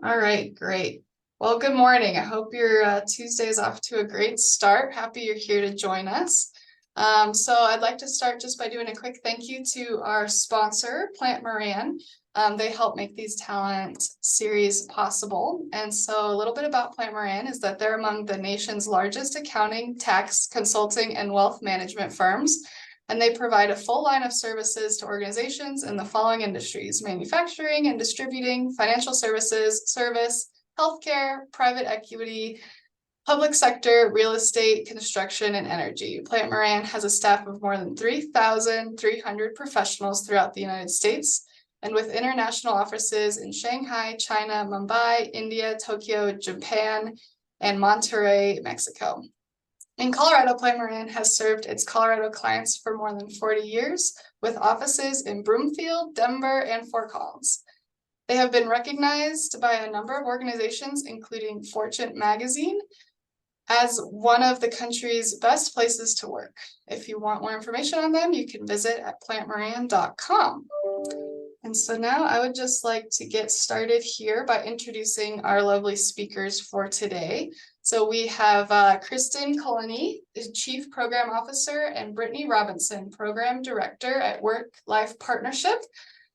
All right, great. Well, good morning. I hope your Tuesday is off to a great start. Happy you're here to join us. So I'd like to start just by doing a quick thank you to our sponsor, Plant Moran. They help make these talent series possible. And so a little bit about Plant Moran is that they're among the nation's largest accounting, tax, consulting, and wealth management firms. And they provide a full line of services to organizations in the following industries: manufacturing and distributing, financial services, service, healthcare, private equity, public sector, real estate, construction, and energy. Plant Moran has a staff of more than 3,300 professionals throughout the United States, and with international offices in Shanghai, China, Mumbai, India, Tokyo, Japan, and Monterrey, Mexico. In Colorado, Plant Moran has served its Colorado clients for more than 40 years, with offices in Broomfield, Denver, and Fort Collins. They have been recognized by a number of organizations, including Fortune magazine, as one of the country's best places to work. If you want more information on them, you can visit at plantmoran.com. And so now I would just like to get started here by introducing our lovely speakers for today. So we have Kristen Culliney, the Chief Program Officer, and Brittany Robinson, Program Director at WorkLife Partnership.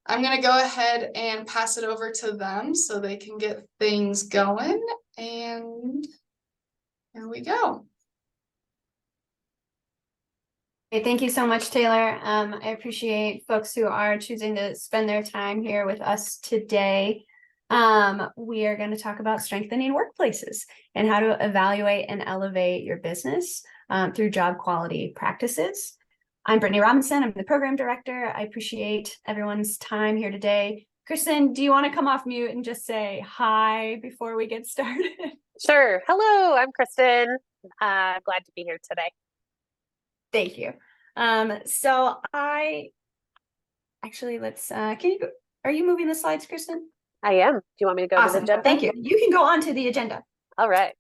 I'm going to go ahead and pass it over to them so they can get things going. And here we go. Okay, thank you so much, Taylor. I appreciate folks who are choosing to spend their time here with us today. We are going to talk about strengthening workplaces and how to evaluate and elevate your business through job quality practices. I'm Brittany Robinson. I'm the program director. I appreciate everyone's time here today. Kristen, do you want to come off mute and just say hi before we get started? Sure. Hello, I'm Kristen. Glad to be here today. Thank you. So I actually can you go, are you moving the slides, Kristen? I am. Do you want me to go to the agenda? Thank you. You can go on to the agenda. All right.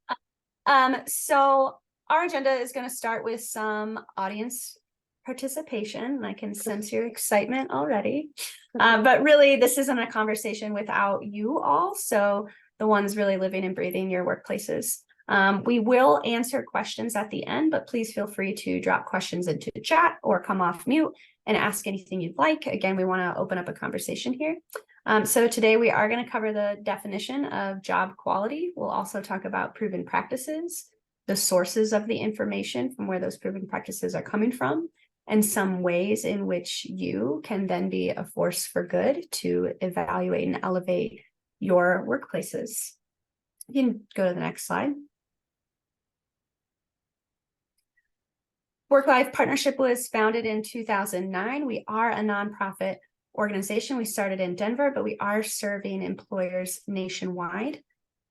So our agenda is going to start with some audience participation. I can sense your excitement already. But really, this isn't a conversation without you all. So the ones really living and breathing your workplaces. We will answer questions at the end, but please feel free to drop questions into the chat or come off mute and ask anything you'd like. Again, we want to open up a conversation here. So today we are going to cover the definition of job quality. We'll also talk about proven practices, the sources of the information from where those proven practices are coming from, and some ways in which you can then be a force for good to evaluate and elevate your workplaces. You can go to the next slide. WorkLife Partnership was founded in 2009. We are a nonprofit organization. We started in Denver, but we are serving employers nationwide.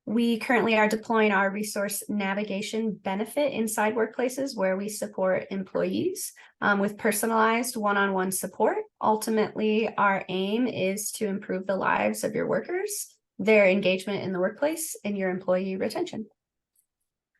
We currently are deploying our resource navigation benefit inside workplaces where we support employees with personalized one-on-one support. Ultimately, our aim is to improve the lives of your workers, their engagement in the workplace, and your employee retention.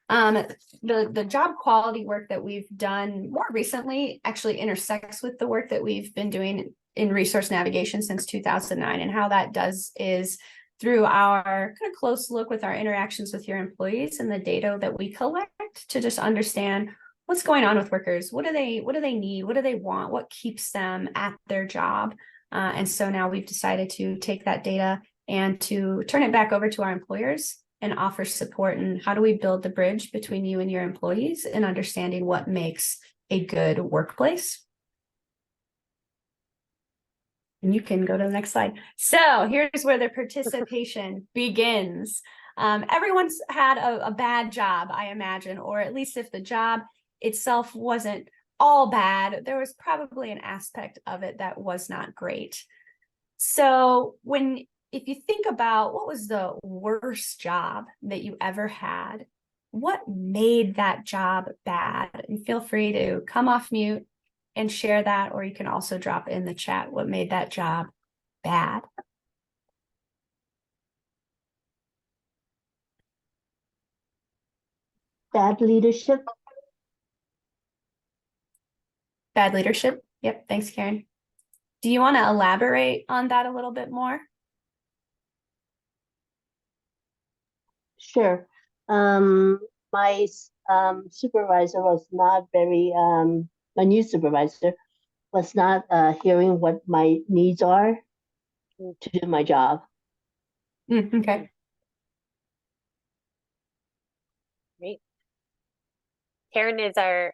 The job quality work that we've done more recently actually intersects with the work that we've been doing in resource navigation since 2009. And how that does is through our kind of close look with our interactions with your employees and the data that we collect to just understand what's going on with workers. What do they need? What do they want? What keeps them at their job? And so now we've decided to take that data and to turn it back over to our employers and offer support. And how do we build the bridge between you and your employees in understanding what makes a good workplace? And you can go to the next slide. So here's where the participation begins. Everyone's had a bad job, I imagine, or at least if the job itself wasn't all bad, there was probably an aspect of it that was not great. So if you think about what was the worst job that you ever had, what made that job bad? And feel free to come off mute and share that, or you can also drop in the chat what made that job bad. Bad leadership. Bad leadership. Yep. Thanks, Karen. Do you want to elaborate on that a little bit more? Sure. My supervisor was not very, my new supervisor was not hearing what my needs are to do my job. Okay. Great. Karen is our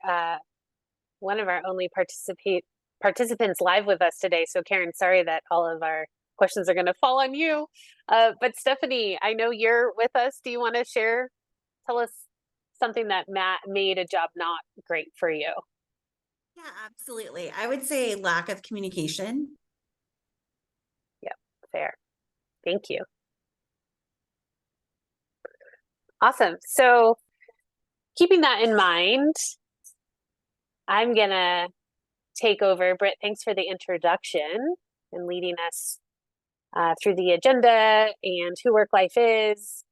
one of our only participants live with us today. So Karen, sorry that all of our questions are going to fall on you. But Stephanie, I know you're with us. Do you want to tell us something that Matt made a job not great for you? Yeah, absolutely. I would say lack of communication. Yep, fair. Thank you. Awesome. So keeping that in mind, I'm gonna take over. Britt, thanks for the introduction and leading us through the agenda and who WorkLife is.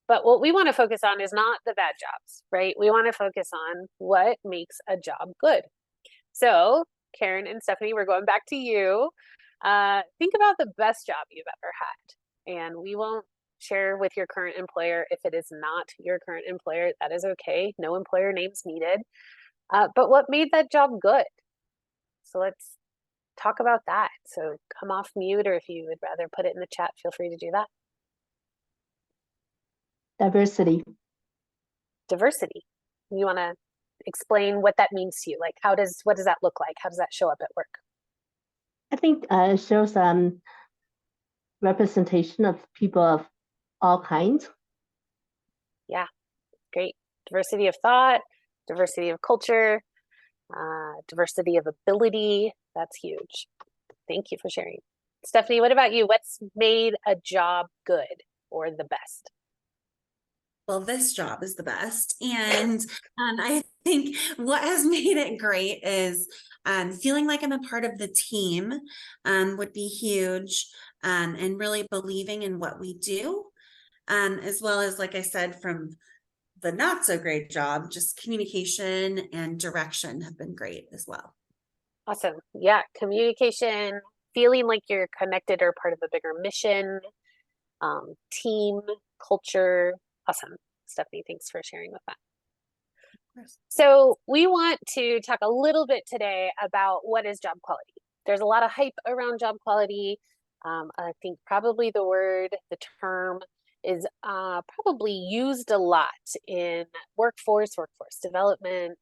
But what we want to focus on is not the bad jobs, right? We want to focus on what makes a job good. So Karen and Stephanie, we're going back to you. Think about the best job you've ever had. And we won't share with your current employer if it is not your current employer. That is okay. No employer names needed. But what made that job good? So let's talk about that. So come off mute, or if you would rather put it in the chat, feel free to do that. Diversity. Diversity. You want to explain what that means to you? Like, what does that look like? How does that show up at work? I think it shows representation of people of all kinds. Yeah, great. Diversity of thought, diversity of culture, diversity of ability. That's huge. Thank you for sharing. Stephanie, what about you? What's made a job good or the best? Well, this job is the best. And I think what has made it great is feeling like I'm a part of the team would be huge, and really believing in what we do, as well as, like I said, from the not so great job, just communication and direction have been great as well. Awesome. Yeah, communication, feeling like you're connected or part of a bigger mission, team, culture. Awesome. Stephanie, thanks for sharing with that. So we want to talk a little bit today about what is job quality. There's a lot of hype around job quality. I think probably the term is probably used a lot in workforce development.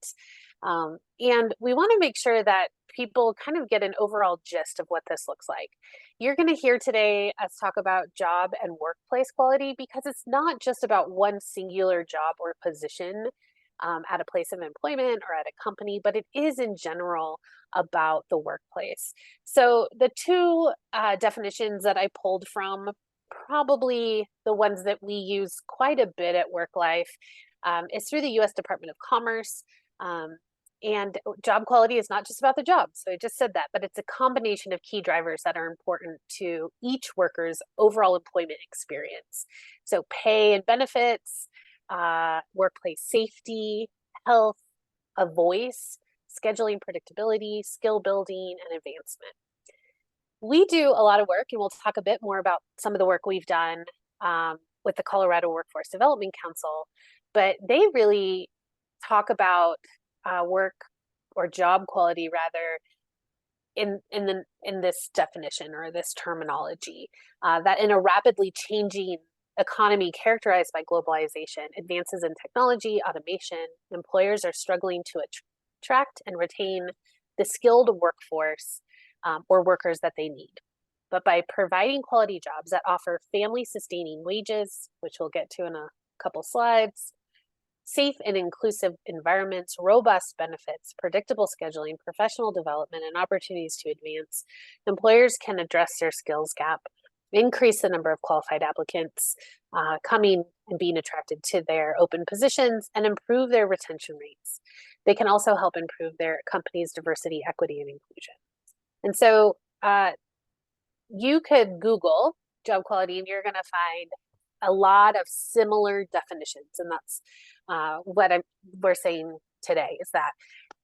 And we want to make sure that people kind of get an overall gist of what this looks like. You're going to hear today us talk about job and workplace quality because it's not just about one singular job or position at a place of employment or at a company, but it is in general about the workplace. So the two definitions that I pulled from, probably the ones that we use quite a bit at WorkLife, is through the U.S. Department of Commerce. And job quality is not just about the job. So I just said that, but it's a combination of key drivers that are important to each worker's overall employment experience. So pay and benefits, workplace safety, health, a voice, scheduling predictability, skill building, and advancement. We do a lot of work, and we'll talk a bit more about some of the work we've done with the Colorado Workforce Development Council, but they really talk about work or job quality rather in this definition or this terminology, that in a rapidly changing economy characterized by globalization, advances in technology, automation, employers are struggling to attract and retain the skilled workforce or workers that they need. But by providing quality jobs that offer family-sustaining wages, which we'll get to in a couple slides, safe and inclusive environments, robust benefits, predictable scheduling, professional development, and opportunities to advance, employers can address their skills gap, increase the number of qualified applicants coming and being attracted to their open positions, and improve their retention rates. They can also help improve their company's diversity, equity, and inclusion. And so you could Google job quality and you're going to find a lot of similar definitions. And that's what we're saying today, is that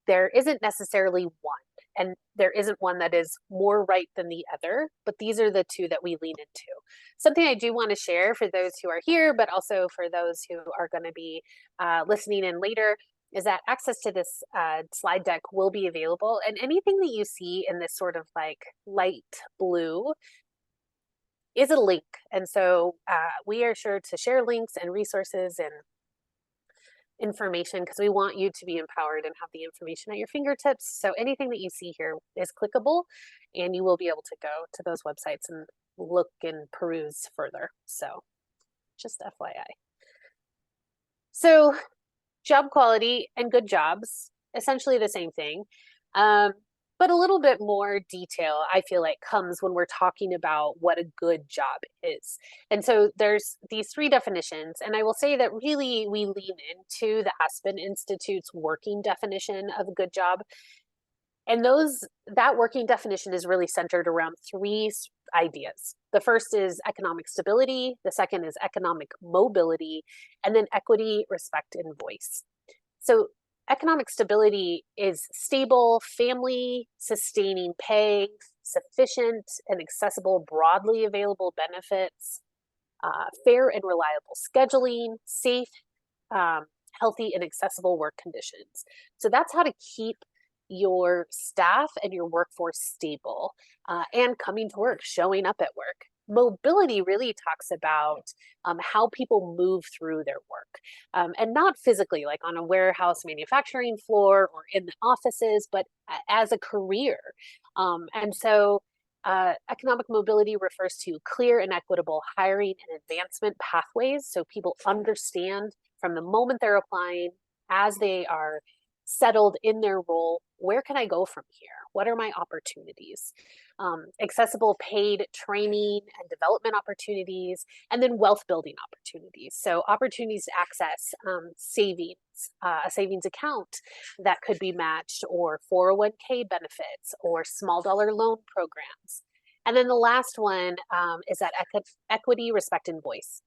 there isn't necessarily one. And there isn't one that is more right than the other, but these are the two that we lean into. Something I do want to share for those who are here, but also for those who are going to be listening in later, is that access to this slide deck will be available. And anything that you see in this sort of like light blue is a link. And so we are sure to share links and resources and information because we want you to be empowered and have the information at your fingertips. So anything that you see here is clickable and you will be able to go to those websites and look and peruse further. So just FYI. So job quality and good jobs, essentially the same thing. But a little bit more detail, I feel like, comes when we're talking about what a good job is. And so there's these three definitions, and I will say that really we lean into the Aspen Institute's working definition of a good job. And that working definition is really centered around three ideas. The first is economic stability, the second is economic mobility, and then equity, respect, and voice. So economic stability is stable, family sustaining pay, sufficient and accessible, broadly available benefits, fair and reliable scheduling, safe, healthy, and accessible work conditions. So that's how to keep your staff and your workforce stable and coming to work, showing up at work. Mobility really talks about how people move through their work and not physically, like on a warehouse manufacturing floor or in the offices, but as a career. And so economic mobility refers to clear and equitable hiring and advancement pathways. So people understand from the moment they're applying, as they are settled in their role, where can I go from here? What are my opportunities? Accessible paid training and development opportunities, and then wealth building opportunities. So opportunities to access savings, a savings account that could be matched, or 401k benefits, or small dollar loan programs. And then the last one is that equity, respect, and voice.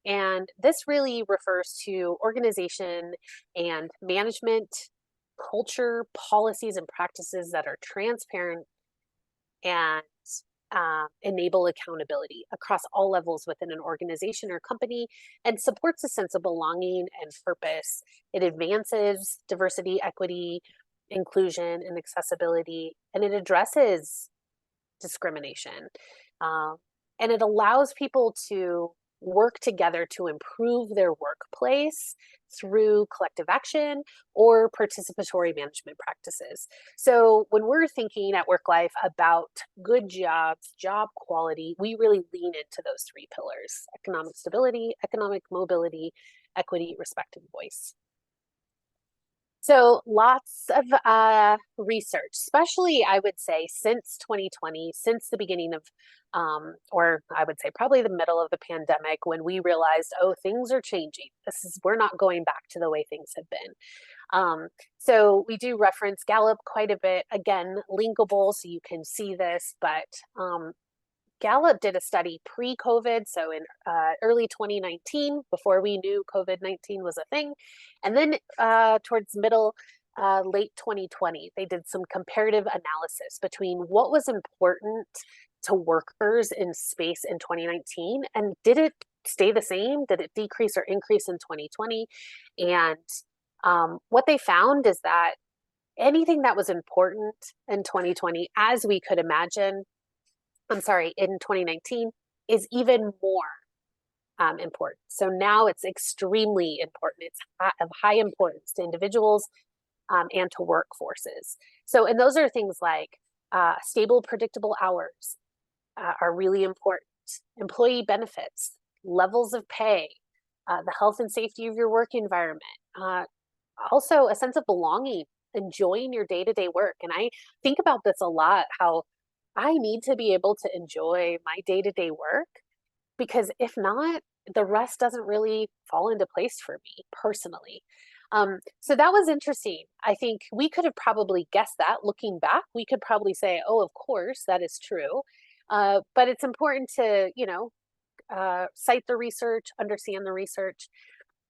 And this really refers to organization and management culture, policies, and practices that are transparent and enable accountability across all levels within an organization or company, and supports a sense of belonging and purpose. It advances diversity, equity, inclusion, and accessibility, and it addresses discrimination. And it allows people to work together to improve their workplace through collective action or participatory management practices. So when we're thinking at WorkLife about good jobs, job quality, we really lean into those three pillars: economic stability, economic mobility, equity, respect, and voice. So lots of research, especially I would say since 2020, since the beginning of, or I would say probably the middle of the pandemic, when we realized, oh, things are changing. We're not going back to the way things have been. So we do reference Gallup quite a bit. Again, linkable, so you can see this, but Gallup did a study pre-COVID, so in early 2019, before we knew COVID-19 was a thing. And then towards late 2020, they did some comparative analysis between what was important to workers in space in 2019, and did it stay the same? Did it decrease or increase in 2020? And what they found is that anything that was important in 2020, as we could imagine, in 2019, is even more important. So now it's extremely important. It's of high importance to individuals and to workforces. So, and those are things like stable, predictable hours are really important. Employee benefits, levels of pay, the health and safety of your work environment, also a sense of belonging, enjoying your day-to-day work. And I think about this a lot, how I need to be able to enjoy my day-to-day work, because if not, the rest doesn't really fall into place for me personally. So that was interesting. I think we could have probably guessed that. Looking back, we could probably say, oh, of course, that is true. But it's important to, cite the research, understand the research.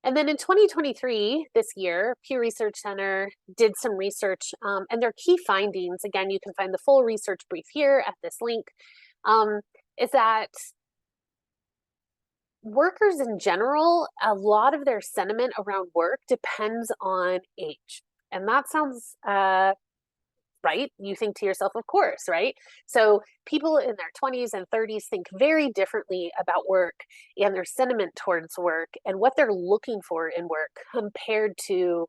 And then in 2023, this year, Pew Research Center did some research, and their key findings, again, you can find the full research brief here at this link, is that workers in general, a lot of their sentiment around work depends on age. And that sounds right. You think to yourself, of course, right? So people in their 20s and 30s think very differently about work and their sentiment towards work and what they're looking for in work compared to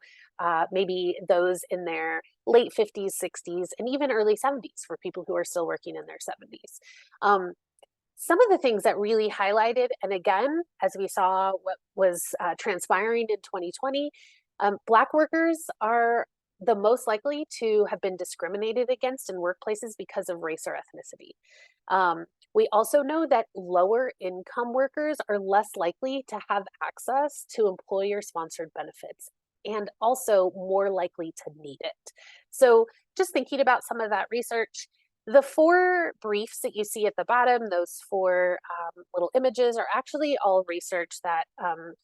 maybe those in their late 50s, 60s, and even early 70s for people who are still working in their 70s. Some of the things that really highlighted, and again, as we saw what was transpiring in 2020, Black workers are the most likely to have been discriminated against in workplaces because of race or ethnicity. We also know that lower income workers are less likely to have access to employer-sponsored benefits and also more likely to need it. So just thinking about some of that research, the 4 briefs that you see at the bottom, those 4 little images, are actually all research that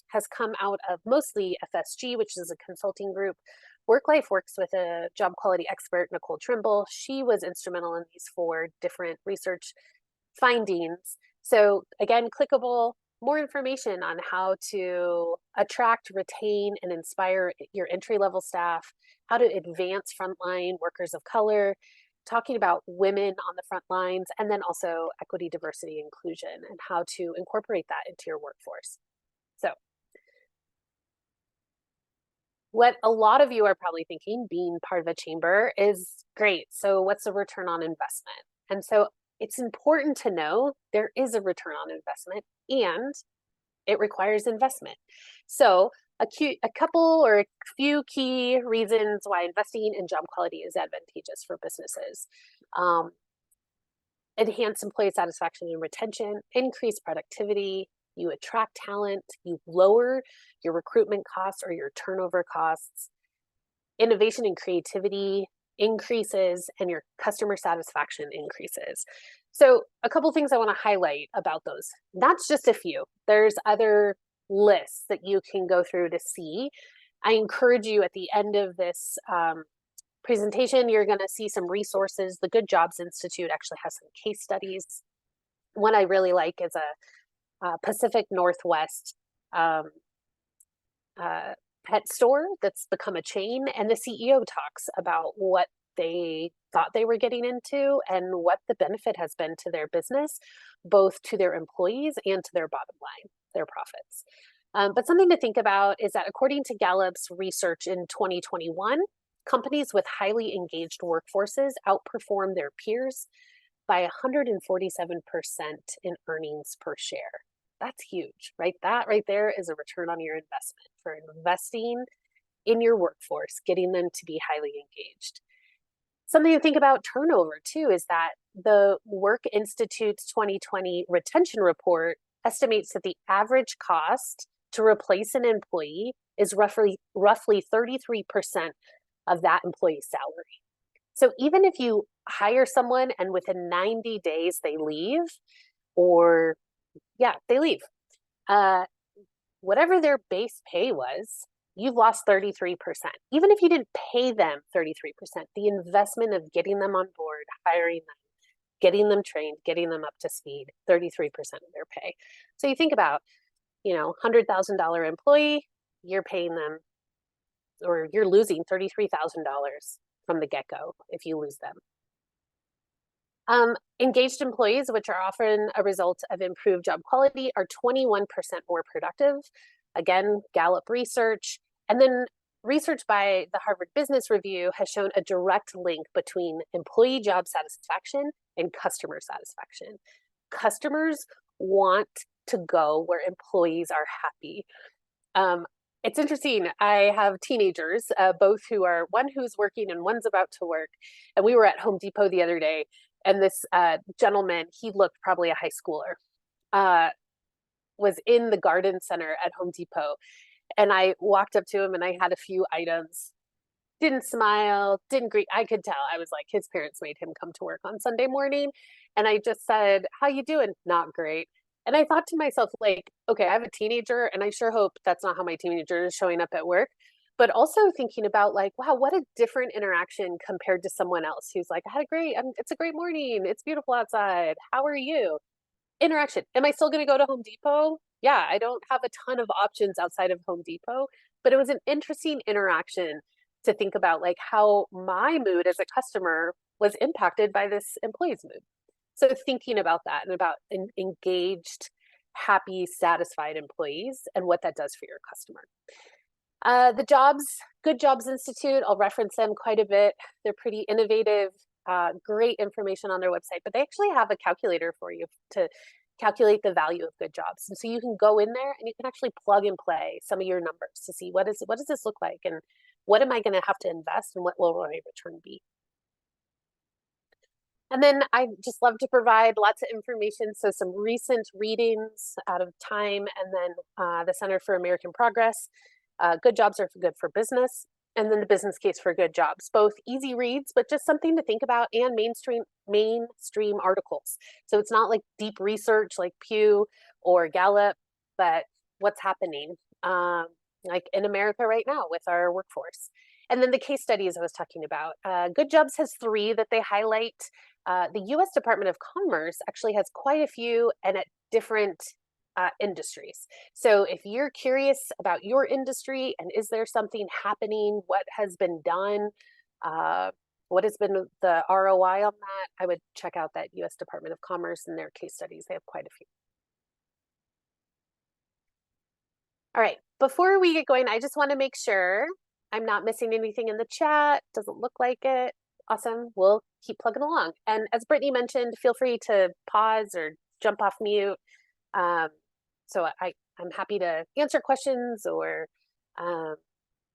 has come out of mostly FSG, which is a consulting group. WorkLife works with a job quality expert, Nicole Trimble. She was instrumental in these 4 different research findings. So again, clickable, more information on how to attract, retain, and inspire your entry-level staff, how to advance frontline workers of color, talking about women on the front lines, and then also equity, diversity, inclusion, and how to incorporate that into your workforce. So what a lot of you are probably thinking, being part of a chamber, is great. So what's the return on investment? And so it's important to know there is a return on investment and it requires investment. So a couple or a few key reasons why investing in job quality is advantageous for businesses. Enhance employee satisfaction and retention, increase productivity, you attract talent, you lower your recruitment costs or your turnover costs, innovation and creativity increases, and your customer satisfaction increases. So a couple things I want to highlight about those. That's just a few. There's other lists that you can go through to see. I encourage you at the end of this presentation, you're going to see some resources. The Good Jobs Institute actually has some case studies. One I really like is a Pacific Northwest pet store that's become a chain, and the CEO talks about what they thought they were getting into and what the benefit has been to their business, both to their employees and to their bottom line, their profits. But something to think about is that according to Gallup's research in 2021, companies with highly engaged workforces outperform their peers by 147% in earnings per share. That's huge, right? That right there is a return on your investment for investing in your workforce, getting them to be highly engaged. Something to think about turnover too is that the Work Institute's 2020 retention report estimates that the average cost to replace an employee is roughly 33% of that employee's salary. So even if you hire someone and within 90 days they leave, or they leave, whatever their base pay was, you've lost 33%. Even if you didn't pay them 33%, the investment of getting them on board, hiring them, getting them trained, getting them up to speed, 33% of their pay. So you think about, $100,000 employee, you're paying them, or you're losing $33,000 from the get-go if you lose them. Engaged employees, which are often a result of improved job quality, are 21% more productive. Again, Gallup research. And then research by the Harvard Business Review has shown a direct link between employee job satisfaction and customer satisfaction. Customers want to go where employees are happy. It's interesting. I have teenagers, both one who's working and one's about to work. And we were at Home Depot the other day, and this gentleman, he looked probably a high schooler, was in the garden center at Home Depot. And I walked up to him and I had a few items, didn't smile, didn't greet. I could tell. I was like, his parents made him come to work on Sunday morning. And I just said, how you doing? Not great. And I thought to myself, like, okay, I have a teenager and I sure hope that's not how my teenager is showing up at work. But also thinking about like, wow, what a different interaction compared to someone else who's like, I had a great, it's a great morning. It's beautiful outside. How are you? Interaction. Am I still going to go to Home Depot? Yeah, I don't have a ton of options outside of Home Depot, but it was an interesting interaction to think about like how my mood as a customer was impacted by this employee's mood. So thinking about that and about engaged, happy, satisfied employees and what that does for your customer. The jobs, Good Jobs Institute, I'll reference them quite a bit. They're pretty innovative, great information on their website, but they actually have a calculator for you to calculate the value of good jobs. And so you can go in there and you can actually plug and play some of your numbers to see what does this look like and what am I going to have to invest and what will my return be. And then I just love to provide lots of information. So some recent readings out of Time and then the Center for American Progress. Good jobs are good for business. And then the business case for good jobs, both easy reads, but just something to think about, and mainstream articles. So it's not like deep research like Pew or Gallup, but what's happening like in America right now with our workforce. And then the case studies I was talking about. Good Jobs has 3 that they highlight. The US Department of Commerce actually has quite a few and at different industries. So if you're curious about your industry and is there something happening, what has been done, what has been the ROI on that, I would check out that US Department of Commerce and their case studies. They have quite a few. All right, before we get going, I just want to make sure I'm not missing anything in the chat. Doesn't look like it. Awesome. We'll keep plugging along. And as Brittany mentioned, feel free to pause or jump off mute. So I'm happy to answer questions or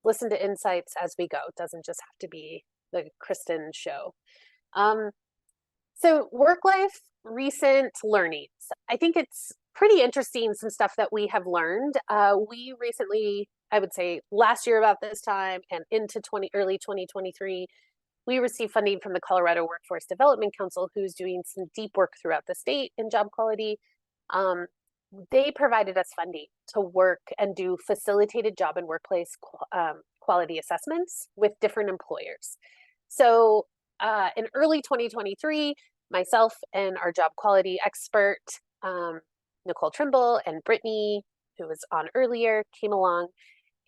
listen to insights as we go. It doesn't just have to be the Kristen show. So work-life recent learnings. I think it's pretty interesting, some stuff that we have learned. We recently, I would say last year about this time and into early 2023, we received funding from the Colorado Workforce Development Council, who's doing some deep work throughout the state in job quality. They provided us funding to work and do facilitated job and workplace quality assessments with different employers. So in early 2023, myself and our job quality expert, Nicole Trimble, and Brittany, who was on earlier, came along,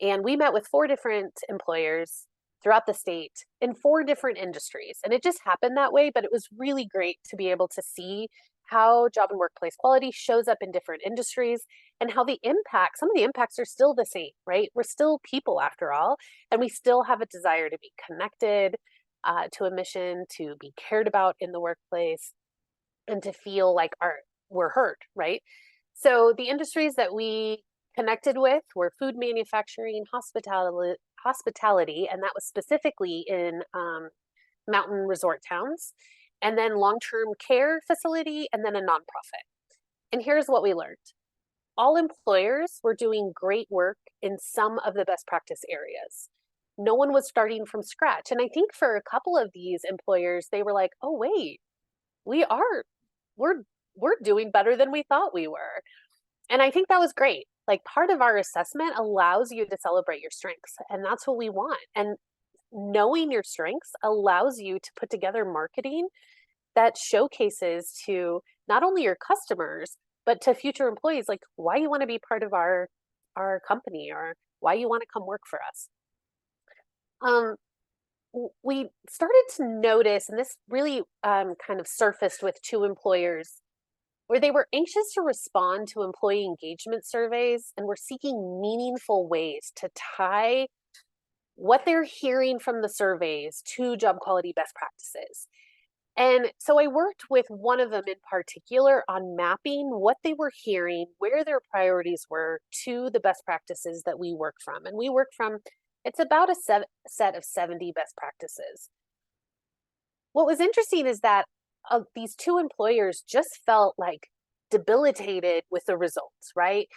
and we met with 4 different employers throughout the state in 4 different industries. And it just happened that way, but it was really great to be able to see how job and workplace quality shows up in different industries and how some of the impacts are still the same, right? We're still people after all, and we still have a desire to be connected to a mission, to be cared about in the workplace, and to feel like we're heard, right? So the industries that we connected with were food manufacturing, hospitality, and that was specifically in mountain resort towns, and then long-term care facility, and then a nonprofit. And here's what we learned. All employers were doing great work in some of the best practice areas. No one was starting from scratch. And I think for a couple of these employers, they were like, oh, wait, we're doing better than we thought we were. And I think that was great. Like, part of our assessment allows you to celebrate your strengths, and that's what we want. And knowing your strengths allows you to put together marketing that showcases to not only your customers, but to future employees, like why you want to be part of our company or why you want to come work for us. We started to notice, and this really kind of surfaced with 2 employers, where they were anxious to respond to employee engagement surveys and were seeking meaningful ways to tie what they're hearing from the surveys to job quality best practices. And so I worked with one of them in particular on mapping what they were hearing, where their priorities were to the best practices that we work from. And we work from, it's about a set of 70 best practices. What was interesting is that these 2 employers just felt like debilitated with the results, right?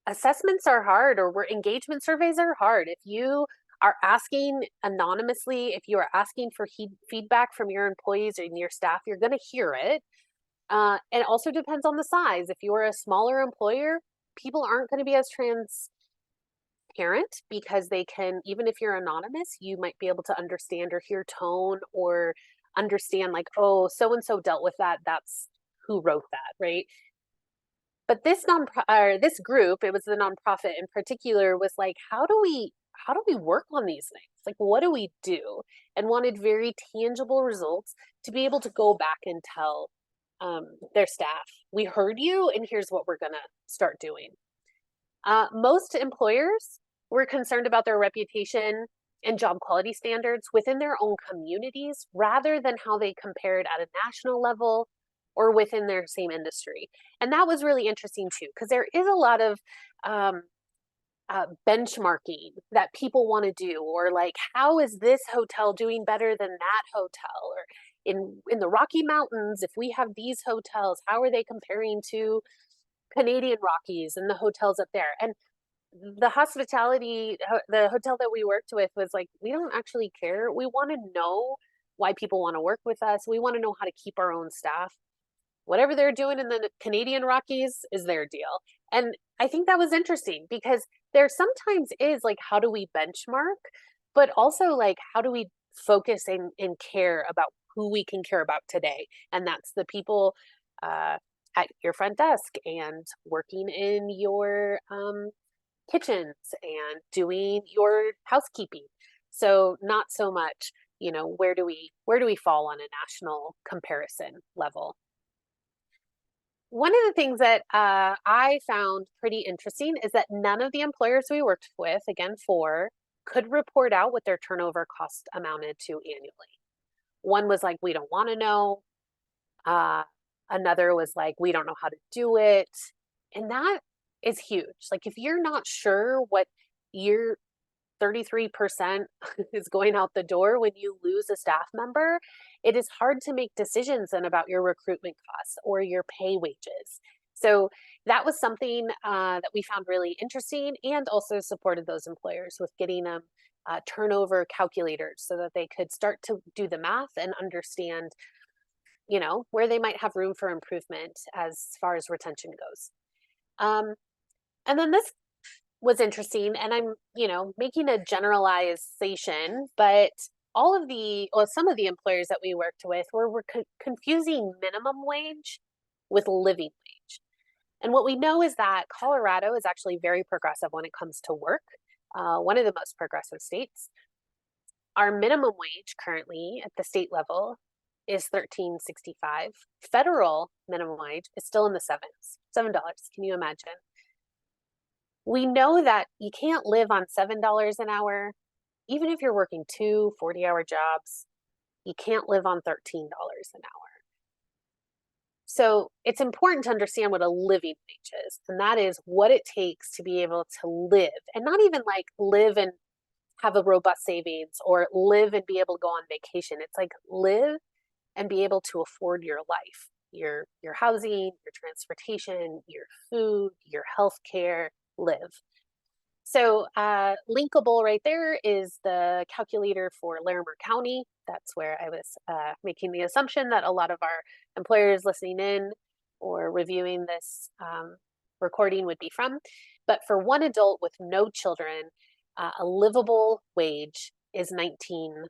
Assessments are hard, or engagement surveys are hard. If you are asking anonymously, if you are asking for feedback from your employees and your staff, you're going to hear it. And it also depends on the size. If you're a smaller employer, people aren't going to be as transparent because they can, even if you're anonymous, you might be able to understand or hear tone or understand like, oh, so and so dealt with that. That's who wrote that, right? But this group, it was the nonprofit in particular, was like, how do we work on these things? Like, what do we do? And wanted very tangible results to be able to go back and tell their staff, we heard you, and here's what we're gonna start doing. Most employers were concerned about their reputation and job quality standards within their own communities rather than how they compared at a national level or within their same industry. And that was really interesting too, because there is a lot of benchmarking that people want to do, or like, how is this hotel doing better than that hotel? Or in the Rocky Mountains, if we have these hotels, how are they comparing to Canadian Rockies and the hotels up there? And the hotel that we worked with was like, we don't actually care. We want to know why people want to work with us. We want to know how to keep our own staff. Whatever they're doing in the Canadian Rockies is their deal. And I think that was interesting because there sometimes is like, how do we benchmark, but also like, how do we focus and care about who we can care about today? And that's the people at your front desk and working in your kitchens and doing your housekeeping. So not so much, where do we fall on a national comparison level? One of the things that I found pretty interesting is that none of the employers we worked with, again, 4, could report out what their turnover cost amounted to annually. One was like, we don't want to know. Another was like, we don't know how to do it. And that is huge. Like, if you're not sure what your 33% is going out the door when you lose a staff member, it is hard to make decisions then about your recruitment costs or your pay wages. So that was something that we found really interesting, and also supported those employers with getting them turnover calculators so that they could start to do the math and understand, where they might have room for improvement as far as retention goes. And then this was interesting, and I'm, making a generalization, but some of the employers that we worked with were confusing minimum wage with living wage. And what we know is that Colorado is actually very progressive when it comes to work, one of the most progressive states. Our minimum wage currently at the state level is $13.65. Federal minimum wage is still in the $7. Can you imagine? We know that you can't live on $7 an hour. Even if you're working 2 40-hour jobs, you can't live on $13 an hour. So it's important to understand what a living wage is. And that is what it takes to be able to live, and not even like live and have a robust savings or live and be able to go on vacation. It's like live and be able to afford your life, your housing, your transportation, your food, your health care. Live. So linkable right there is the calculator for Larimer County. That's where I was making the assumption that a lot of our employers listening in or reviewing this recording would be from. But for one adult with no children, a livable wage is $19.13.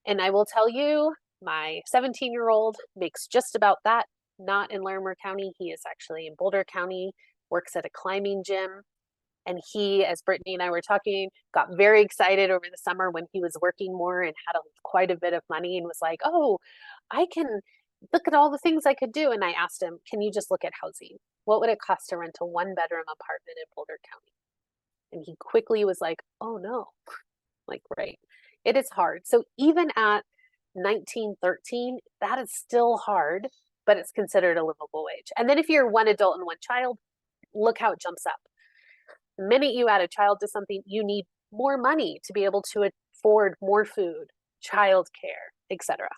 And I will tell you, my 17-year-old makes just about that. Not in Larimer County. He is actually in Boulder County, works at a climbing gym. And he, as Brittany and I were talking, got very excited over the summer when he was working more and had quite a bit of money, and was like, oh, I can look at all the things I could do. And I asked him, can you just look at housing? What would it cost to rent a 1-bedroom apartment in Boulder County? And he quickly was like, oh no, like, right. It is hard. So even at $19.13, that is still hard, but it's considered a livable wage. And then if you're one adult and one child, look how it jumps up. The minute you add a child to something, you need more money to be able to afford more food, childcare, etc.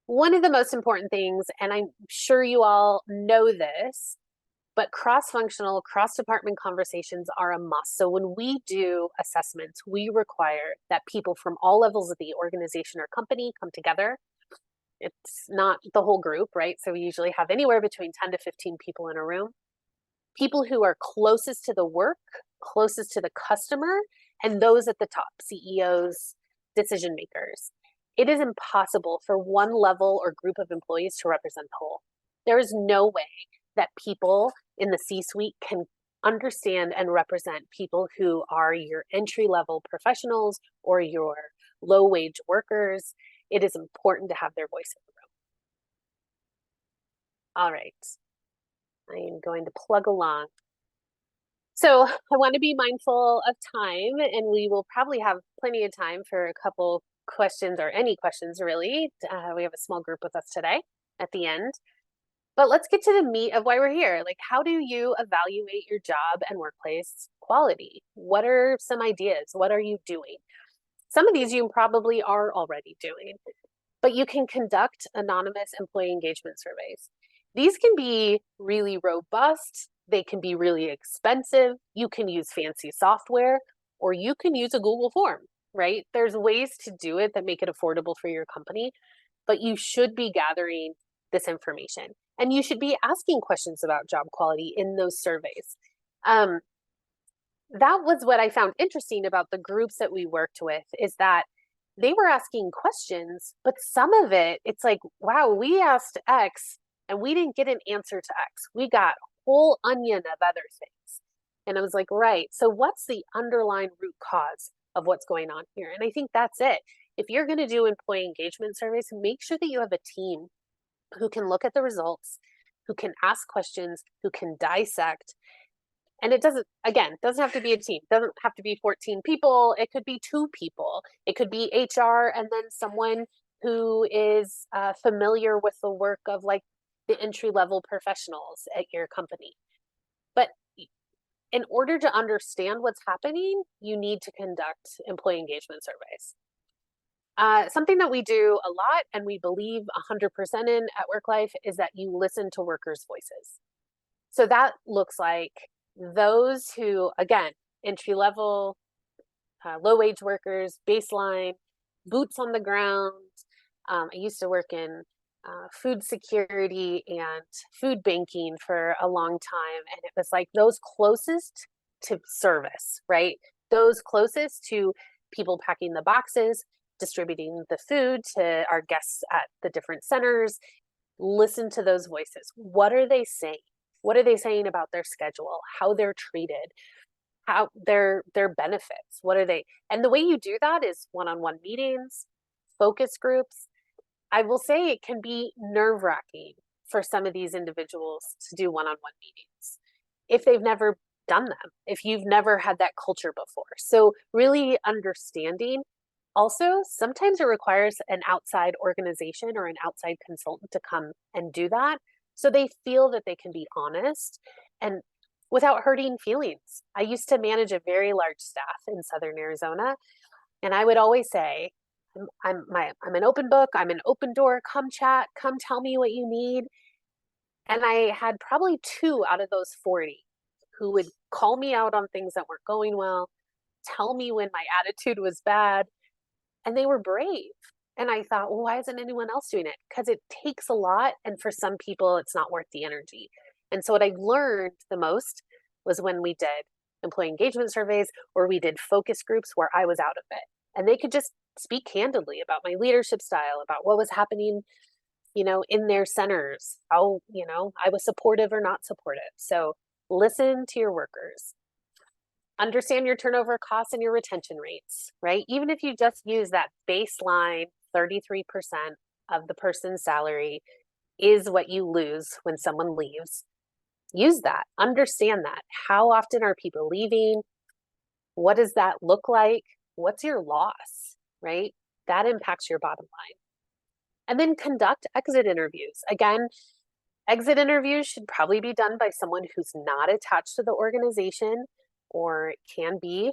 One of the most important things, and I'm sure you all know this, but cross-functional, cross-department conversations are a must. So when we do assessments, we require that people from all levels of the organization or company come together It's not the whole group, right? So we usually have anywhere between 10 to 15 people in a room. People who are closest to the work, closest to the customer, and those at the top, CEOs, decision makers. It is impossible for one level or group of employees to represent the whole. There is no way that people in the C-suite can understand and represent people who are your entry-level professionals or your low-wage workers. It is important to have their voice in the room. All right. I am going to plug along. So I want to be mindful of time, and we will probably have plenty of time for a couple questions, or any questions really. We have a small group with us today at the end. But let's get to the meat of why we're here. Like, how do you evaluate your job and workplace quality? What are some ideas? What are you doing? Some of these you probably are already doing, but you can conduct anonymous employee engagement surveys. These can be really robust. They can be really expensive. You can use fancy software, or you can use a Google form, right? There's ways to do it that make it affordable for your company, but you should be gathering this information. And you should be asking questions about job quality in those surveys. That was what I found interesting about the groups that we worked with, is that they were asking questions, but some of it, it's like, wow, we asked X and we didn't get an answer to X. We got a whole onion of other things. And I was like, right, so what's the underlying root cause of what's going on here? And I think that's it. If you're going to do employee engagement surveys, make sure that you have a team who can look at the results, who can ask questions, who can dissect. And it doesn't have to be a team. It doesn't have to be 14 people. It could be 2 people. It could be HR and then someone who is familiar with the work of like the entry-level professionals at your company. But in order to understand what's happening, you need to conduct employee engagement surveys. Something that we do a lot and we believe 100% in at WorkLife is that you listen to workers' voices. So that looks like those who, again, entry level, low wage workers, baseline, boots on the ground. I used to work in food security and food banking for a long time. And it was like those closest to service, right? Those closest to people packing the boxes, distributing the food to our guests at the different centers. Listen to those voices. What are they saying? What are they saying about their schedule, how they're treated, how their benefits? What are they? And the way you do that is one-on-one meetings, focus groups. I will say it can be nerve-wracking for some of these individuals to do one-on-one meetings if they've never done them, if you've never had that culture before. So really understanding. Also, sometimes it requires an outside organization or an outside consultant to come and do that, so they feel that they can be honest and without hurting feelings. I used to manage a very large staff in Southern Arizona, and I would always say, I'm an open book, I'm an open door, come chat, come tell me what you need. And I had probably 2 out of those 40 who would call me out on things that weren't going well, tell me when my attitude was bad, and they were brave. And I thought, well, why isn't anyone else doing it? Because it takes a lot. And for some people, it's not worth the energy. And so what I learned the most was when we did employee engagement surveys, or we did focus groups where I was out of it. And they could just speak candidly about my leadership style, about what was happening, in their centers, how, I was supportive or not supportive. So listen to your workers. Understand your turnover costs and your retention rates, right? Even if you just use that baseline 33% of the person's salary is what you lose when someone leaves. Use that, understand that. How often are people leaving? What does that look like? What's your loss, right? That impacts your bottom line. And then conduct exit interviews. Again, exit interviews should probably be done by someone who's not attached to the organization, or it can be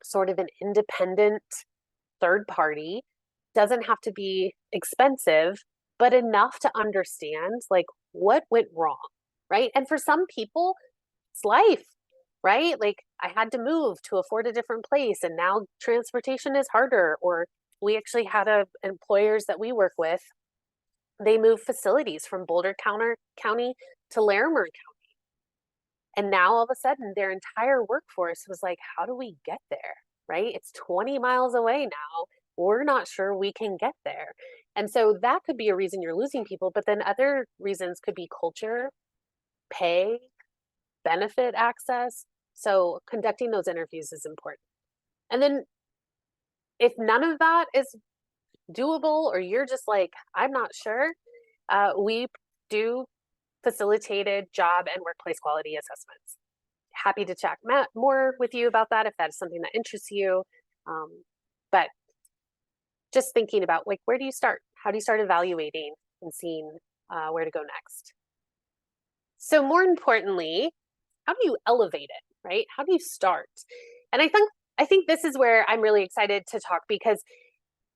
sort of an independent third party. Doesn't have to be expensive, but enough to understand like what went wrong, right? And for some people, it's life, right? Like I had to move to afford a different place and now transportation is harder. Or we actually had employers that we work with They moved facilities from Boulder County to Larimer County. And now all of a sudden their entire workforce was like, how do we get there? Right? It's 20 miles away now. We're not sure we can get there. And so that could be a reason you're losing people. But then other reasons could be culture, pay, benefit access. So conducting those interviews is important. And then if none of that is doable, or you're just like, I'm not sure, we do facilitated job and workplace quality assessments. Happy to chat more with you about that if that's something that interests you. But just thinking about, like, where do you start? How do you start evaluating and seeing where to go next? So more importantly, how do you elevate it, right? How do you start? And I think this is where I'm really excited to talk, because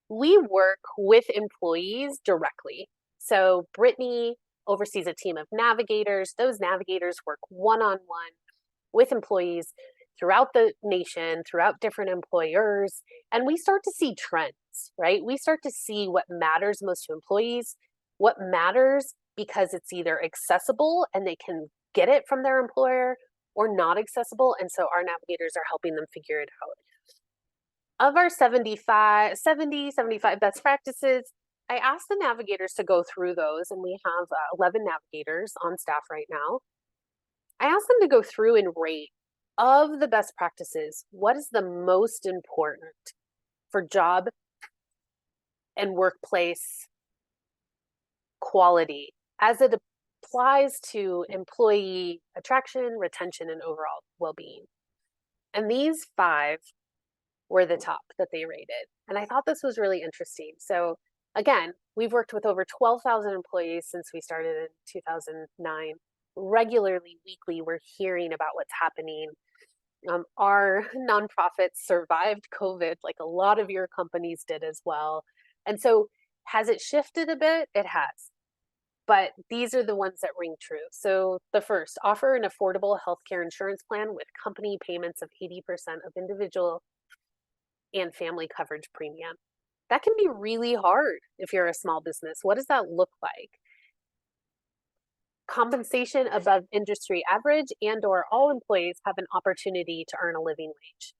we work with employees directly. So Brittany oversees a team of navigators. Those navigators work one-on-one with employees throughout the nation, throughout different employers, and we start to see trends, right? We start to see what matters most to employees, what matters because it's either accessible and they can get it from their employer, or not accessible, and so our navigators are helping them figure it out. Of our 75 best practices, I asked the navigators to go through those, and we have 11 navigators on staff right now. I asked them to go through and rate, of the best practices, what is the most important for job and workplace quality as it applies to employee attraction, retention, and overall well-being. And these 5 were the top that they rated. And I thought this was really interesting. So again, we've worked with over 12,000 employees since we started in 2009. Regularly, weekly, we're hearing about what's happening. Our nonprofits survived COVID, like a lot of your companies did as well. And so has it shifted a bit? It has. But these are the ones that ring true. So the first, offer an affordable healthcare insurance plan with company payments of 80% of individual and family coverage premium. That can be really hard if you're a small business. What does that look like? Compensation above industry average, and/or all employees have an opportunity to earn a living wage.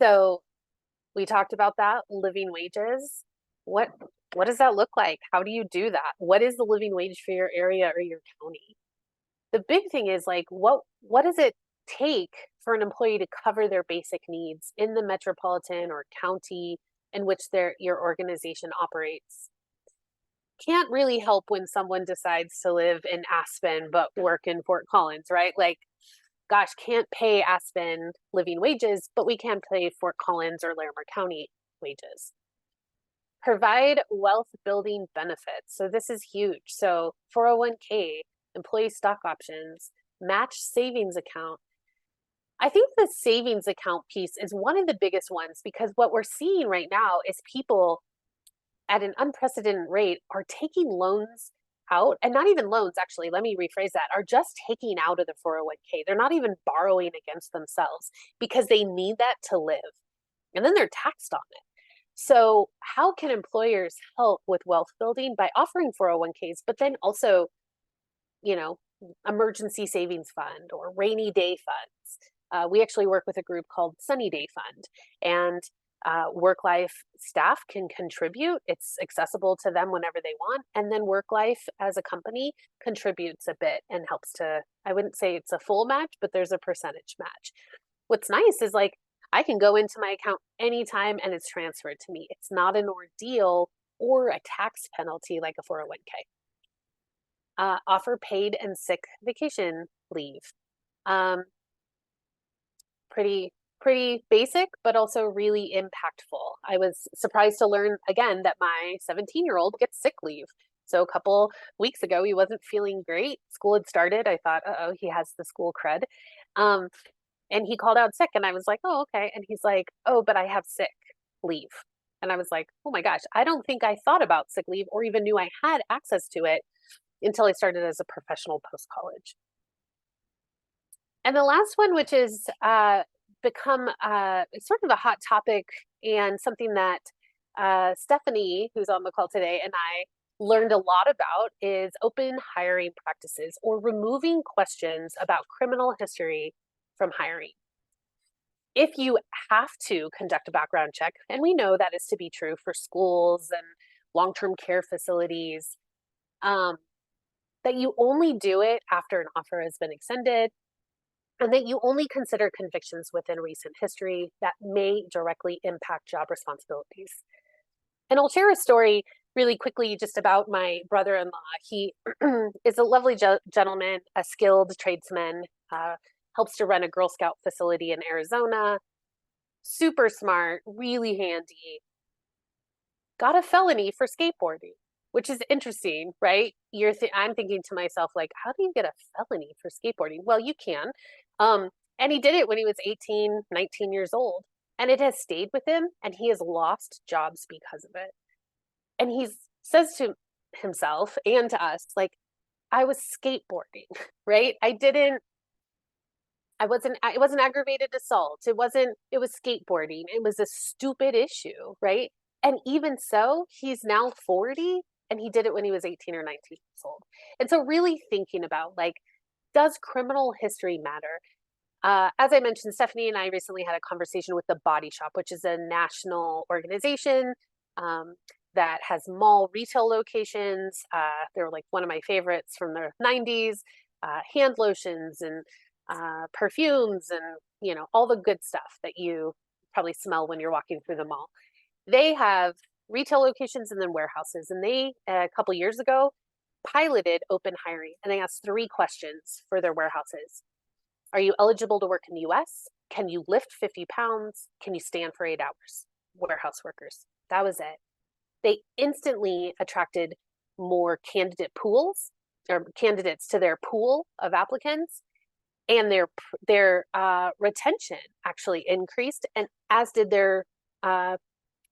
So we talked about that, living wages. What does that look like? How do you do that? What is the living wage for your area or your county? The big thing is, like, what does it take for an employee to cover their basic needs in the metropolitan or county in which your organization operates? Can't really help when someone decides to live in Aspen but work in Fort Collins, right? Like, gosh, can't pay Aspen living wages, but we can pay Fort Collins or Larimer County wages. Provide wealth building benefits. So this is huge. So 401k, employee stock options, match savings account. I think the savings account piece is one of the biggest ones, because what we're seeing right now is people at an unprecedented rate are taking loans out, and not even loans, actually, let me rephrase that, are just taking out of the 401k. They're not even borrowing against themselves because they need that to live. And then they're taxed on it. So how can employers help with wealth building? By offering 401ks, but then also, emergency savings fund or rainy day funds. We actually work with a group called Sunny Day Fund, and WorkLife staff can contribute. It's accessible to them whenever they want. And then WorkLife as a company contributes a bit and helps to, I wouldn't say it's a full match, but there's a percentage match. What's nice is, like, I can go into my account anytime and it's transferred to me. It's not an ordeal or a tax penalty like a 401k. Offer paid and sick vacation leave. Pretty basic, but also really impactful. I was surprised to learn again that my 17-year-old gets sick leave. So a couple weeks ago, he wasn't feeling great. School had started. I thought, uh-oh, he has the school cred. And he called out sick, and I was like, oh, okay. And he's like, oh, but I have sick leave. And I was like, oh my gosh, I don't think I thought about sick leave or even knew I had access to it until I started as a professional post-college. And the last one, which is become sort of a hot topic and something that Stephanie, who's on the call today, and I learned a lot about is open hiring practices, or removing questions about criminal history from hiring. If you have to conduct a background check, and we know that is to be true for schools and long-term care facilities, that you only do it after an offer has been extended, and that you only consider convictions within recent history that may directly impact job responsibilities. And I'll share a story really quickly just about my brother-in-law. He is a lovely gentleman, a skilled tradesman, helps to run a Girl Scout facility in Arizona, super smart, really handy, got a felony for skateboarding, which is interesting, right? I'm thinking to myself, like, how do you get a felony for skateboarding? Well, you can. And he did it when he was 18, 19 years old, and it has stayed with him, and he has lost jobs because of it. And he says to himself and to us, like, I was skateboarding, right? It wasn't aggravated assault. It was skateboarding. It was a stupid issue, right? And even so, he's now 40, and he did it when he was 18 or 19 years old. And so really thinking about, like, does criminal history matter? As I mentioned, Stephanie and I recently had a conversation with the Body Shop, which is a national organization that has mall retail locations. They're like one of my favorites from the 90s, hand lotions and perfumes and, you know, all the good stuff that you probably smell when you're walking through the mall. They have retail locations and then warehouses. And they, a couple years ago, piloted open hiring, and they asked 3 questions for their warehouses. Are you eligible to work in the US? Can you lift 50 pounds? Can you stand for 8 hours? Warehouse workers. That was it. They instantly attracted more candidate pools, or candidates to their pool of applicants, and their retention actually increased, and as did their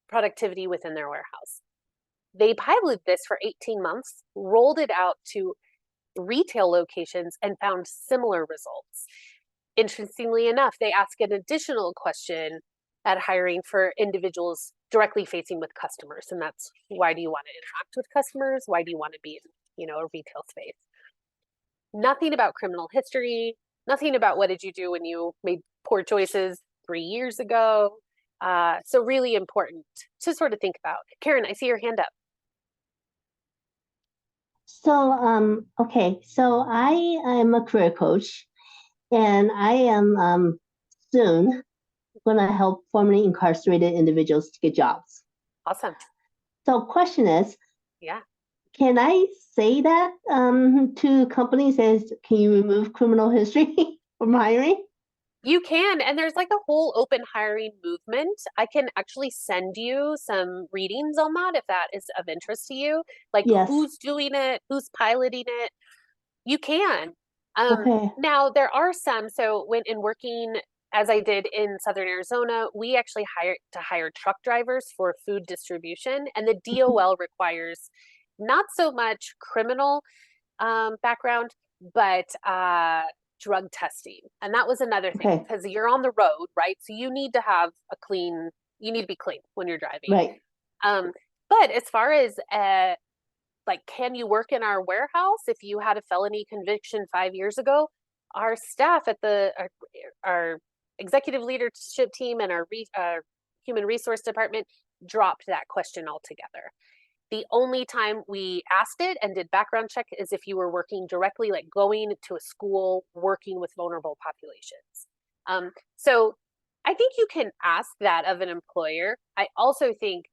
productivity within their warehouse. They piloted this for 18 months, rolled it out to retail locations, and found similar results. Interestingly enough, they ask an additional question at hiring for individuals directly facing with customers, and that's, why do you want to interact with customers? Why do you want to be in, you know, a retail space? Nothing about criminal history, nothing about what did you do when you made poor choices 3 years ago. So really important to sort of think about. Karen, I see your hand up. So, okay, so I am a career coach, and I am soon going to help formerly incarcerated individuals to get jobs. Awesome. So question is, Yeah. can I say that to companies as, can you remove criminal history from hiring? You can, and there's like a whole open hiring movement. I can actually send you some readings on that if that is of interest to you. Like, Yes. who's doing it, who's piloting it. You can. Okay. Now there are some. So when in working as I did in Southern Arizona, we actually hire truck drivers for food distribution, and the DOL requires not so much criminal background, but drug testing. And that was another thing, because you're on the road, right? So you need to have you need to be clean when you're driving. Right. But as far as like, can you work in our warehouse if you had a felony conviction 5 years ago? Our staff at our executive leadership team and our human resource department dropped that question altogether. The only time we asked it and did background check is if you were working directly, like going to a school, working with vulnerable populations. So I think you can ask that of an employer. I also think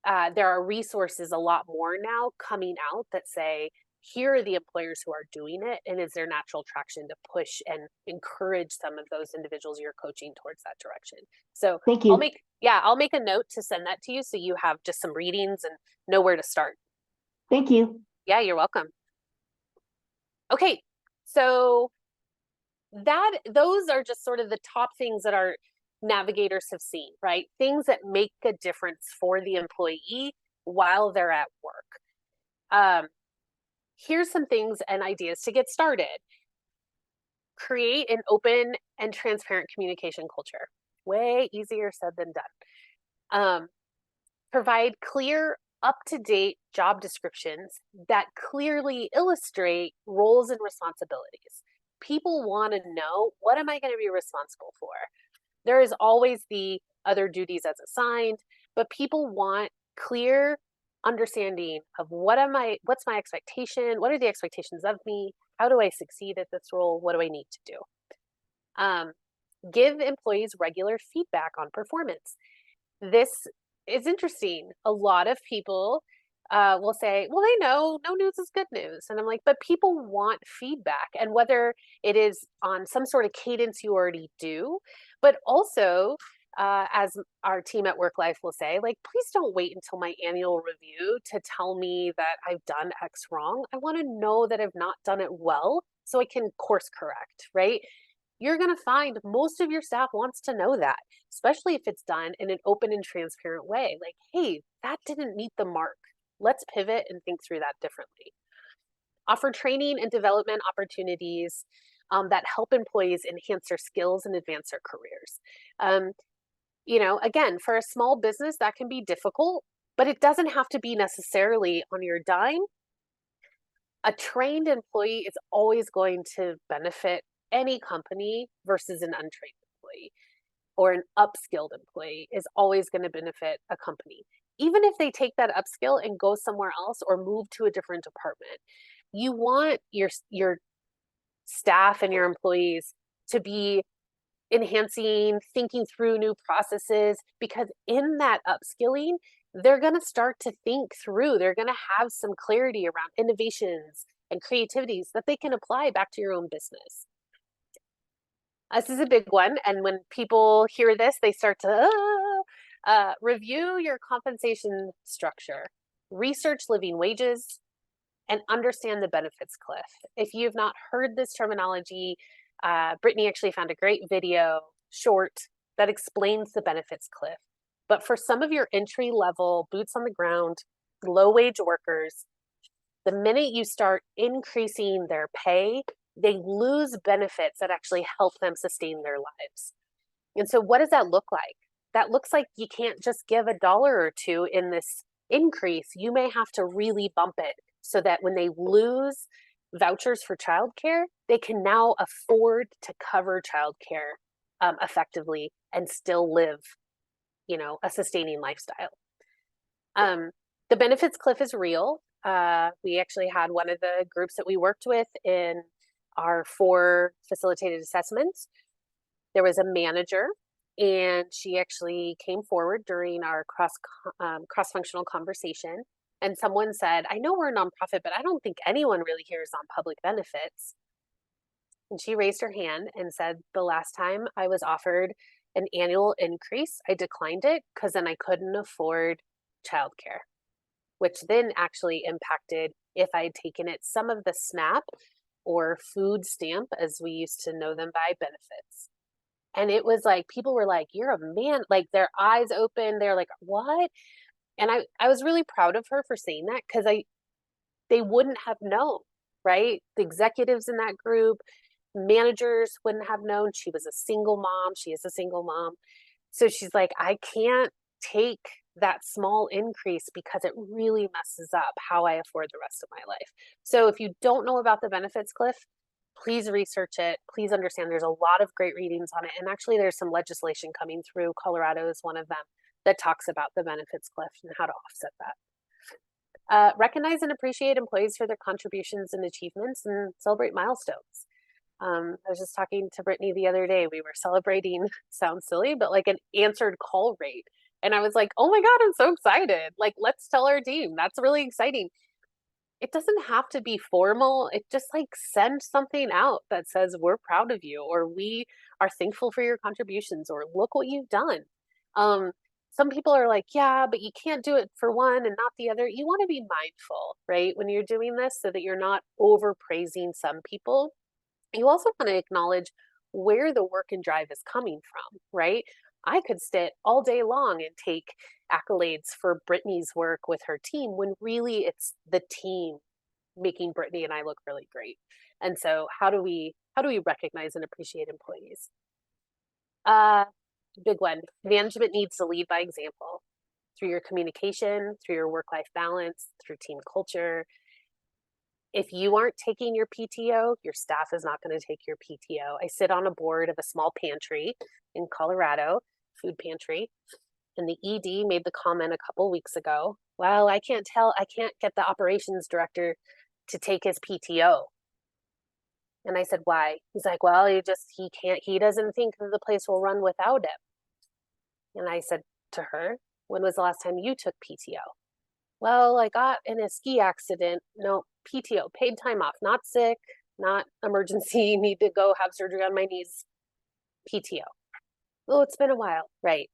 there are resources a lot more now coming out that say, here are the employers who are doing it, and is there natural traction to push and encourage some of those individuals you're coaching towards that direction. So thank you. I'll make a note to send that to you so you have just some readings and know where to start. Thank you. Yeah, you're welcome. Okay, so those are just sort of the top things that our navigators have seen, right? Things that make a difference for the employee while they're at work. Here's some things and ideas to get started. Create an open and transparent communication culture. Way easier said than done. Provide clear, up-to-date job descriptions that clearly illustrate roles and responsibilities. People want to know, what am I going to be responsible for? There is always the other duties as assigned, but people want clear understanding of what's my expectation? What are the expectations of me? How do I succeed at this role? What do I need to do? Give employees regular feedback on performance. This is interesting. A lot of people will say, well, they know no news is good news. And I'm like, but people want feedback. And whether it is on some sort of cadence you already do, but also, as our team at WorkLife will say, like, please don't wait until my annual review to tell me that I've done X wrong. I want to know that I've not done it well so I can course correct, right? You're going to find most of your staff wants to know that, especially if it's done in an open and transparent way. Like, hey, that didn't meet the mark. Let's pivot and think through that differently. Offer training and development opportunities that help employees enhance their skills and advance their careers. Again, for a small business, that can be difficult, but it doesn't have to be necessarily on your dime. A trained employee is always going to benefit any company versus an untrained employee, or an upskilled employee is always going to benefit a company. Even if they take that upskill and go somewhere else or move to a different department, you want your staff and your employees to be enhancing, thinking through new processes, because in that upskilling, they're going to start to think through, they're going to have some clarity around innovations and creativities that they can apply back to your own business. This is a big one. And when people hear this, they start to review your compensation structure, research living wages, and understand the benefits cliff. If you've not heard this terminology, Brittany actually found a great video short that explains the benefits cliff. But for some of your entry level, boots on the ground, low wage workers, the minute you start increasing their pay, they lose benefits that actually help them sustain their lives. And so what does that look like? That looks like you can't just give $1 or $2 in this increase. You may have to really bump it so that when they lose vouchers for childcare, they can now afford to cover childcare effectively and still live, a sustaining lifestyle. The benefits cliff is real. We actually had one of the groups that we worked with in our 4 facilitated assessments. There was a manager, and she actually came forward during our cross-functional conversation. And someone said, I know we're a nonprofit, but I don't think anyone really here is on public benefits. And she raised her hand and said, the last time I was offered an annual increase, I declined it because then I couldn't afford childcare, which then actually impacted if I had taken it some of the SNAP or food stamp, as we used to know them by, benefits. And it was like, people were like, you're a man, like their eyes open. They're like, what? And I was really proud of her for saying that, because they wouldn't have known, right? The executives in that group, managers wouldn't have known. She was a single mom. She is a single mom. So she's like, I can't take that small increase because it really messes up how I afford the rest of my life. So if you don't know about the benefits cliff, please research it. Please understand there's a lot of great readings on it. And actually there's some legislation coming through. Colorado is one of them that talks about the benefits cliff and how to offset that. Recognize and appreciate employees for their contributions and achievements, and celebrate milestones. I was just talking to Brittany the other day. We were celebrating, sounds silly, but like an answered call rate. And I was like, oh my God, I'm so excited. Like, let's tell our team. That's really exciting. It doesn't have to be formal. It just like send something out that says, we're proud of you, or we are thankful for your contributions, or look what you've done. Some people are like, yeah, but you can't do it for one and not the other. You want to be mindful, right? When you're doing this, so that you're not overpraising some people. You also want to acknowledge where the work and drive is coming from, right? I could sit all day long and take accolades for Brittany's work with her team, when really it's the team making Brittany and I look really great. And so how do we recognize and appreciate employees? Big one. Management needs to lead by example. through your communication, through your work-life balance, through team culture. If you aren't taking your PTO, your staff is not going to take your PTO. I sit on a board of a small pantry in Colorado, food pantry, and the ED made the comment a couple weeks ago, well, I can't get the operations director to take his PTO. And I said, why? He's like, well, he doesn't think that the place will run without him. And I said to her, when was the last time you took PTO? Well, I got in a ski accident. No, PTO, paid time off, not sick, not emergency, need to go have surgery on my knees. PTO. Oh, it's been a while, right?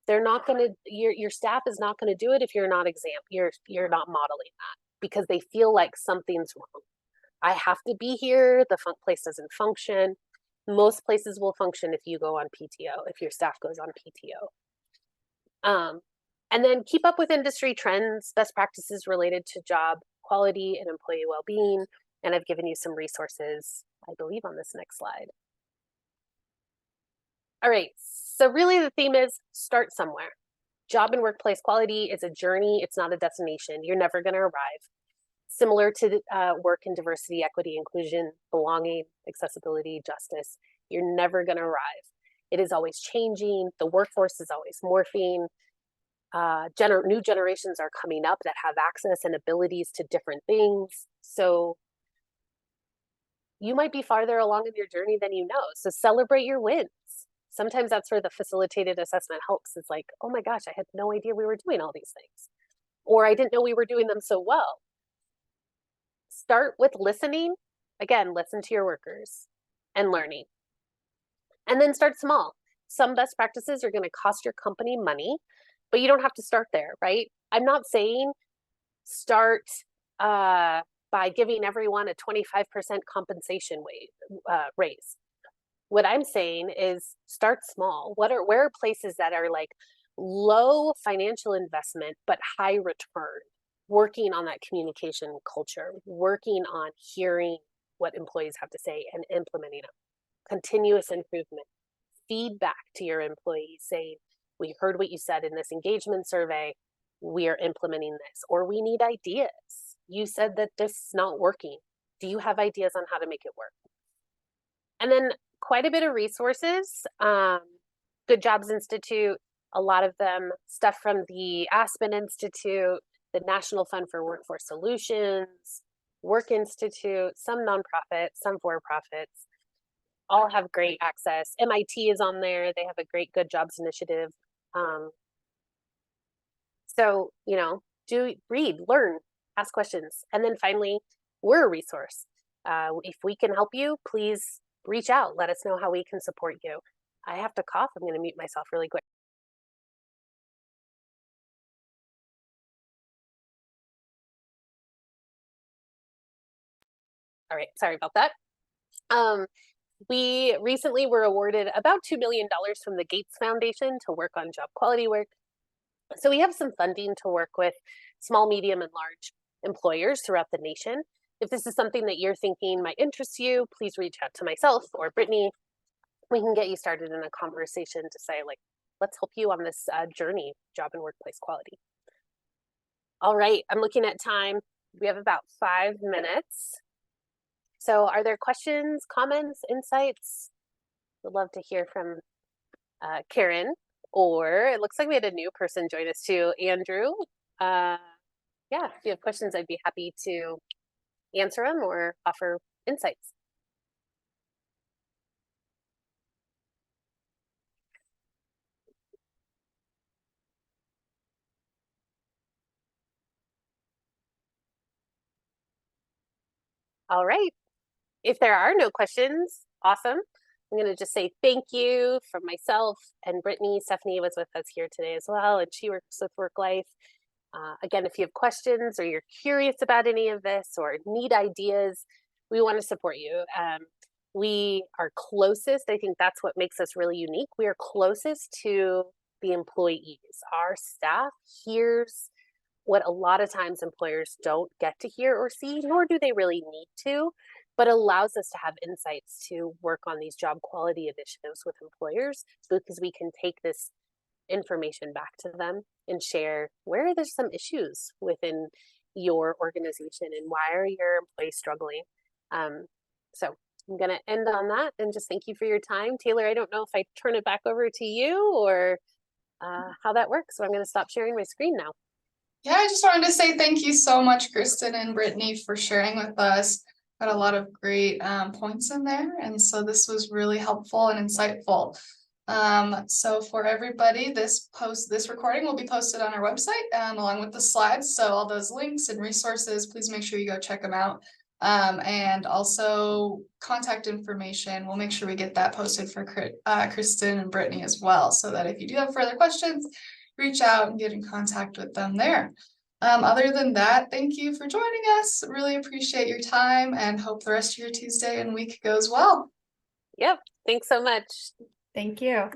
They're not going to, your staff is not going to do it if you're not you're not modeling that, because they feel like something's wrong. I have to be here. The place doesn't function. Most places will function if you go on PTO, if your staff goes on PTO. And then keep up with industry trends, best practices related to job quality and employee well-being. And I've given you some resources, I believe, on this next slide. All right, so really the theme is start somewhere. Job and workplace quality is a journey. It's not a destination. You're never going to arrive. Similar to work in diversity, equity, inclusion, belonging, accessibility, justice, you're never going to arrive. It is always changing. The workforce is always morphing. New generations are coming up that have access and abilities to different things. So you might be farther along in your journey than you know. So celebrate your wins. Sometimes that's where the facilitated assessment helps. It's like, oh my gosh, I had no idea we were doing all these things. Or I didn't know we were doing them so well. Start with listening. Again, listen to your workers and learning. And then start small. Some best practices are going to cost your company money, but you don't have to start there, right? I'm not saying start by giving everyone a 25% compensation raise. What I'm saying is start small. Where are places that are like low financial investment, but high return? Working on that communication culture, working on hearing what employees have to say and implementing them. Continuous improvement, feedback to your employees saying, we heard what you said in this engagement survey, we are implementing this, or we need ideas. You said that this is not working. Do you have ideas on how to make it work? And then quite a bit of resources, Good Jobs Institute, a lot of them, stuff from the Aspen Institute, the National Fund for Workforce Solutions, Work Institute, some nonprofits, some for-profits, all have great access. MIT is on there. They have a great Good Jobs initiative. So, read, learn, ask questions. And then finally, we're a resource. If we can help you, please reach out. Let us know how we can support you. I have to cough. I'm going to mute myself really quick. All right, sorry about that. We recently were awarded about $2 million from the Gates Foundation to work on job quality work. So we have some funding to work with small, medium, and large employers throughout the nation. If this is something that you're thinking might interest you, please reach out to myself or Brittany. We can get you started in a conversation to say, like, let's help you on this journey, job and workplace quality. All right, I'm looking at time. We have about 5 minutes. So are there questions, comments, insights? Would love to hear from Karen, or it looks like we had a new person join us too, Andrew. Yeah, if you have questions, I'd be happy to answer them or offer insights. All right. If there are no questions, awesome. I'm going to just say thank you from myself and Brittany. Stephanie was with us here today as well, and she works with WorkLife. Again, if you have questions or you're curious about any of this or need ideas, we want to support you. We are closest. I think that's what makes us really unique. We are closest to the employees. Our staff hears what a lot of times employers don't get to hear or see, nor do they really need to, but allows us to have insights to work on these job quality initiatives with employers, because we can take this information back to them and share where there's some issues within your organization and why are your employees struggling. So I'm going to end on that and just thank you for your time. Taylor, I don't know if I turn it back over to you or how that works. So I'm going to stop sharing my screen now. Yeah, I just wanted to say thank you so much, Kristen and Brittany, for sharing with us. Got a lot of great points in there, and so this was really helpful and insightful. So for everybody, this recording will be posted on our website along with the slides. So all those links and resources, please make sure you go check them out. And also contact information. We'll make sure we get that posted for Kristen and Brittany as well, so that if you do have further questions, reach out and get in contact with them there. Other than that, thank you for joining us. Really appreciate your time and hope the rest of your Tuesday and week goes well. Yep. Thanks so much. Thank you.